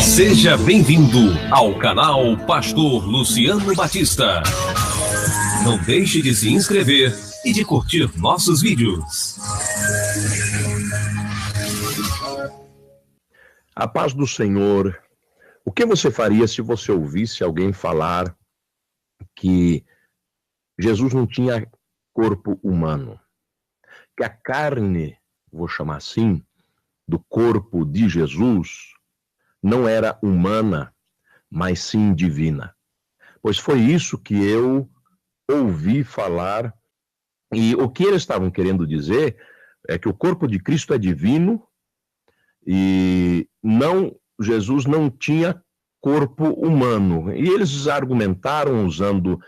Seja bem-vindo ao canal Pastor Luciano Batista. Não deixe de se inscrever e de curtir nossos vídeos. A paz do Senhor. O que você faria se você ouvisse alguém falar que Jesus não tinha corpo humano? Que a carne, vou chamar assim, do corpo de Jesus não era humana, mas sim divina. Pois foi isso que eu ouvi falar, e o que eles estavam querendo dizer é que o corpo de Cristo é divino e Jesus não tinha corpo humano. E eles argumentaram usando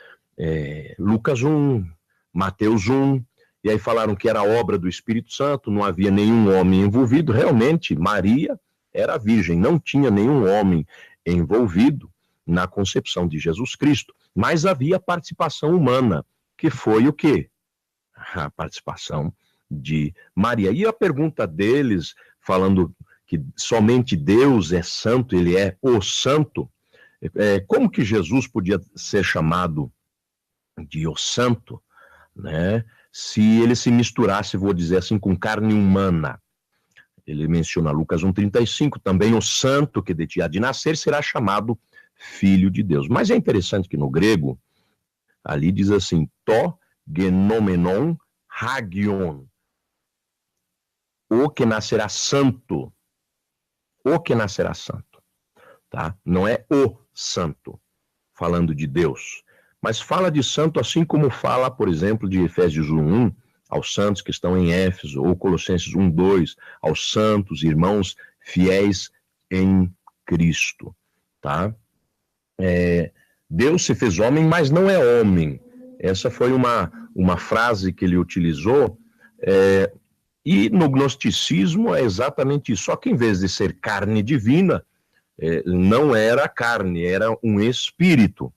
Lucas 1, Mateus 1, e aí falaram que era obra do Espírito Santo, não havia nenhum homem envolvido. Realmente, Maria era virgem, não tinha nenhum homem envolvido na concepção de Jesus Cristo, mas havia participação humana, que foi o quê? A participação de Maria. E a pergunta deles, falando que somente Deus é santo, ele é o santo, como que Jesus podia ser chamado de o santo, né? Se ele se misturasse, vou dizer assim, com carne humana. Ele menciona Lucas 1,35, também o santo que há de nascer será chamado filho de Deus. Mas é interessante que no grego, ali diz assim, to genomenon hagion, o que nascerá santo, o que nascerá santo, tá? Não é o santo, falando de Deus, mas fala de santo assim como fala, por exemplo, de Efésios 1:1, aos santos que estão em Éfeso, ou Colossenses 1:2, aos santos, irmãos fiéis em Cristo, tá? Deus se fez homem, mas não é homem. Essa foi uma frase que ele utilizou, e no gnosticismo é exatamente isso, só que em vez de ser carne divina, não era carne, era um espírito,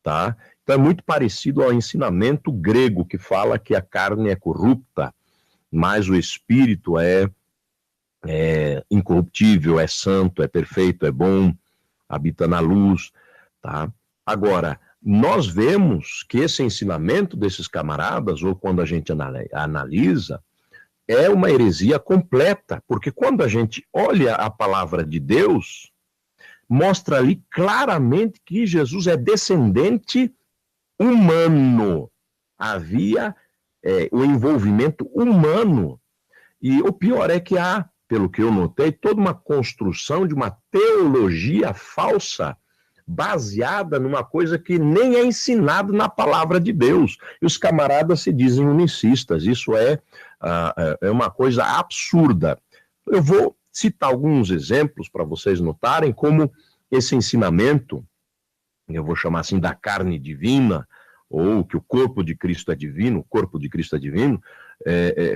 tá? Então é muito parecido ao ensinamento grego, que fala que a carne é corrupta, mas o espírito é incorruptível, é santo, é perfeito, é bom, habita na luz, tá? Agora, nós vemos que esse ensinamento desses camaradas, ou quando a gente analisa, é uma heresia completa, porque quando a gente olha a palavra de Deus, mostra ali claramente que Jesus é descendente humano. Havia o envolvimento humano. E o pior é que há, pelo que eu notei, toda uma construção de uma teologia falsa, baseada numa coisa que nem é ensinado na palavra de Deus. E os camaradas se dizem unicistas. Isso é uma coisa absurda. Eu vou citar alguns exemplos para vocês notarem como esse ensinamento, eu vou chamar assim, da carne divina, ou que o corpo de Cristo é divino, o corpo de Cristo é divino,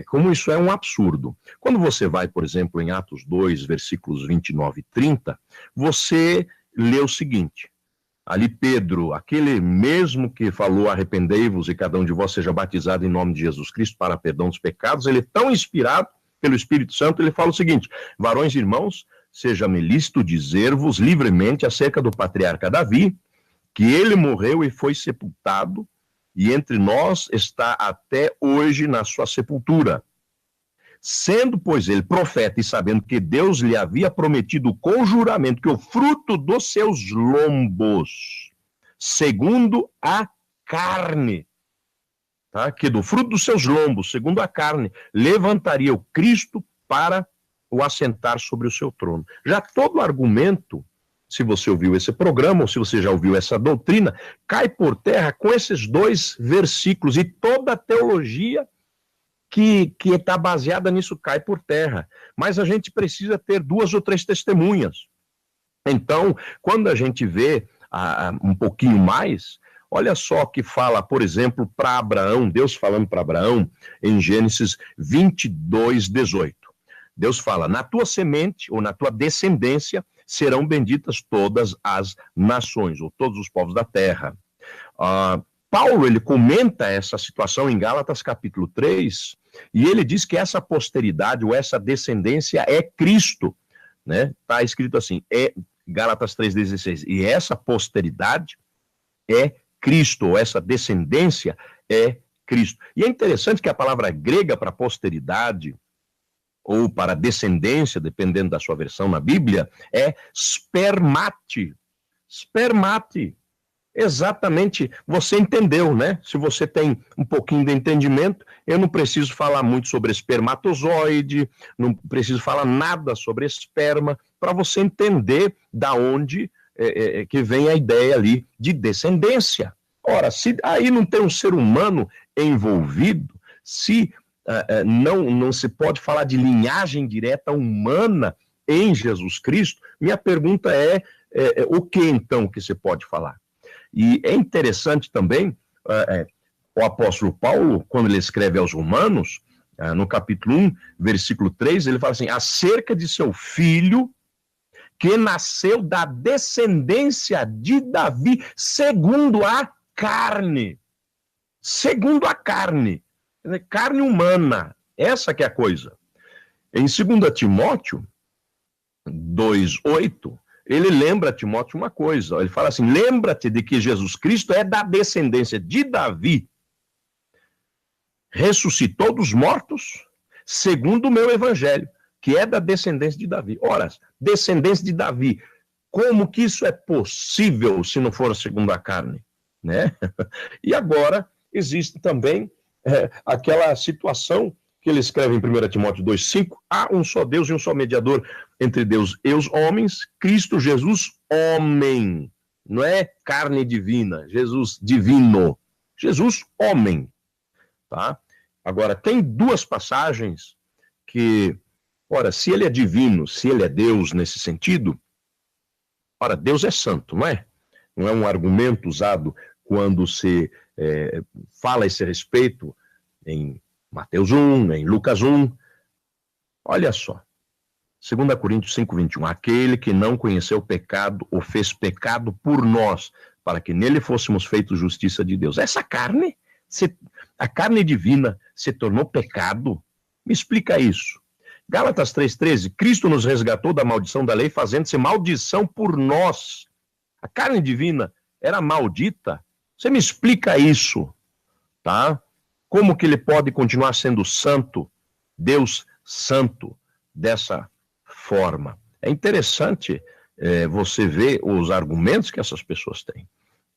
como isso é um absurdo. Quando você vai, por exemplo, em Atos 2, versículos 29 e 30, você lê o seguinte, ali Pedro, aquele mesmo que falou, arrependei-vos e cada um de vós seja batizado em nome de Jesus Cristo para perdão dos pecados, ele é tão inspirado pelo Espírito Santo, ele fala o seguinte, varões e irmãos, seja-me lícito dizer-vos livremente acerca do patriarca Davi, que ele morreu e foi sepultado, e entre nós está até hoje na sua sepultura. Sendo, pois, ele profeta e sabendo que Deus lhe havia prometido com juramento que o fruto dos seus lombos, segundo a carne, tá? Que do fruto dos seus lombos, segundo a carne, levantaria o Cristo para o assentar sobre o seu trono. Já todo argumento, se você ouviu esse programa, ou se você já ouviu essa doutrina, cai por terra com esses dois versículos, e toda a teologia que está baseada nisso cai por terra. Mas a gente precisa ter 2 ou 3 testemunhas. Então, quando a gente vê um pouquinho mais, olha só que fala, por exemplo, para Abraão, Deus falando para Abraão, em Gênesis 22:18. Deus fala, na tua semente, ou na tua descendência, serão benditas todas as nações, ou todos os povos da terra. Paulo, ele comenta essa situação em Gálatas capítulo 3, e ele diz que essa posteridade, ou essa descendência é Cristo, né? Está escrito assim, Gálatas 3,16. E essa posteridade é Cristo, ou essa descendência é Cristo. E é interessante que a palavra grega para posteridade, ou para descendência, dependendo da sua versão na Bíblia, é spermate. Spermate. Exatamente, você entendeu, né? Se você tem um pouquinho de entendimento, eu não preciso falar muito sobre espermatozoide, não preciso falar nada sobre esperma, para você entender da onde que vem a ideia ali de descendência. Ora, se aí não tem um ser humano envolvido, se não se pode falar de linhagem direta humana em Jesus Cristo, minha pergunta é o que então que se pode falar? E é interessante também, o apóstolo Paulo, quando ele escreve aos Romanos, no capítulo 1, versículo 3, ele fala assim, acerca de seu filho, que nasceu da descendência de Davi, segundo a carne. Segundo a carne. Carne humana. Essa que é a coisa. Em 2 Timóteo 2,8, ele lembra a Timóteo uma coisa, ele fala assim, lembra-te de que Jesus Cristo é da descendência de Davi, ressuscitou dos mortos, segundo o meu evangelho, que é da descendência de Davi. Ora, descendência de Davi, como que isso é possível se não for segundo a carne? Né? E agora, existe também aquela situação que ele escreve em 1 Timóteo 2,5, há um só Deus e um só mediador entre Deus e os homens, Cristo Jesus, homem. Não é carne divina, Jesus divino. Jesus, homem. Tá? Agora, tem duas passagens que, ora, se ele é divino, se ele é Deus nesse sentido, ora, Deus é santo, não é? Não é um argumento usado quando se fala a esse respeito em Mateus 1, em Lucas 1. Olha só, 2 Coríntios 5,21, aquele que não conheceu o pecado, o fez pecado por nós, para que nele fôssemos feitos justiça de Deus. Essa carne, a carne divina se tornou pecado? Me explica isso. Gálatas 3,13, Cristo nos resgatou da maldição da lei, fazendo-se maldição por nós. A carne divina era maldita? Você me explica isso, tá? Como que ele pode continuar sendo santo, Deus santo, dessa forma? É interessante você ver os argumentos que essas pessoas têm,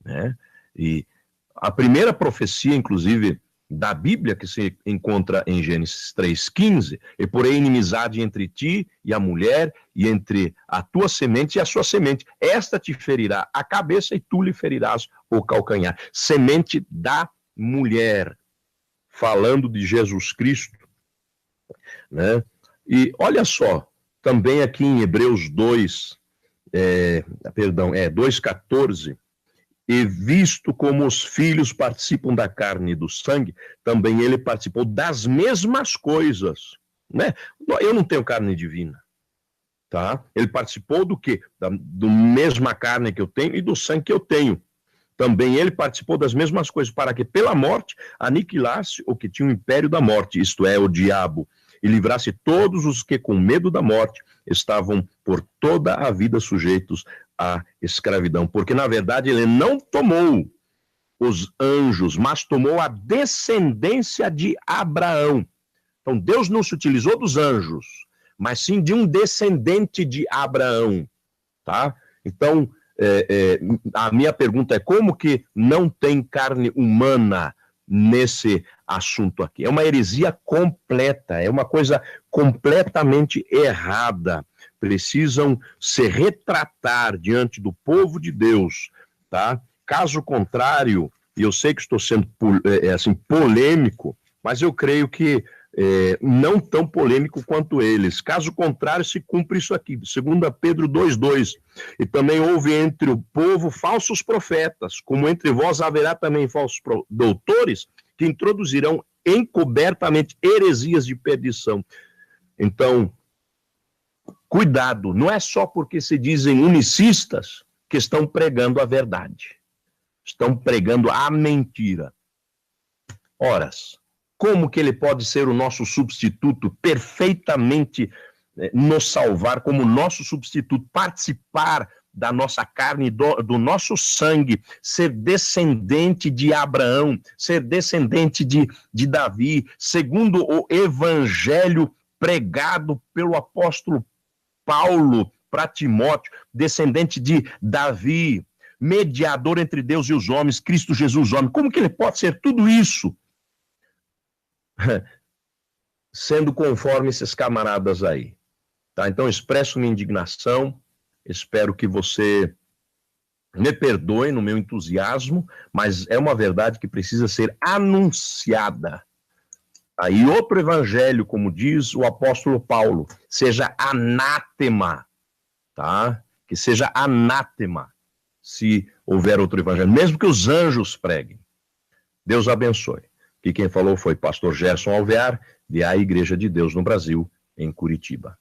né? E a primeira profecia, inclusive, da Bíblia, que se encontra em Gênesis 3,15, e porém inimizade entre ti e a mulher, e entre a tua semente e a sua semente. Esta te ferirá a cabeça e tu lhe ferirás o calcanhar. Semente da mulher, falando de Jesus Cristo, né? E olha só, também aqui em Hebreus 2,14, e visto como os filhos participam da carne e do sangue, também ele participou das mesmas coisas, né? Eu não tenho carne divina, tá? Ele participou do quê? Da mesma carne que eu tenho e do sangue que eu tenho. Também ele participou das mesmas coisas, para que pela morte aniquilasse o que tinha o império da morte, isto é, o diabo, e livrasse todos os que com medo da morte estavam por toda a vida sujeitos à escravidão. Porque, na verdade, ele não tomou os anjos, mas tomou a descendência de Abraão. Então, Deus não se utilizou dos anjos, mas sim de um descendente de Abraão, tá? Então, a minha pergunta é, como que não tem carne humana nesse assunto aqui? É uma heresia completa, é uma coisa completamente errada. Precisam se retratar diante do povo de Deus, tá? Caso contrário, e eu sei que estou sendo polêmico, mas eu creio que não tão polêmico quanto eles. Caso contrário, se cumpre isso aqui, 2 Pedro 2,2. E também houve entre o povo falsos profetas, como entre vós haverá também falsos doutores, que introduzirão encobertamente heresias de perdição. Então, cuidado, não é só porque se dizem unicistas que estão pregando a verdade. Estão pregando a mentira. Ora, como que ele pode ser o nosso substituto perfeitamente nos salvar como nosso substituto, participar da nossa carne, do nosso sangue, ser descendente de Abraão, ser descendente de Davi, segundo o evangelho pregado pelo apóstolo Paulo para Timóteo, descendente de Davi, mediador entre Deus e os homens, Cristo Jesus homem. Como que ele pode ser tudo isso? Sendo conforme esses camaradas aí. Tá? Então, expresso minha indignação, espero que você me perdoe no meu entusiasmo, mas é uma verdade que precisa ser anunciada. Aí outro evangelho, como diz o apóstolo Paulo, seja anátema, tá? Que seja anátema, se houver outro evangelho, mesmo que os anjos preguem. Deus abençoe. Que quem falou foi pastor Gerson Alvear, de A Igreja de Deus no Brasil, em Curitiba.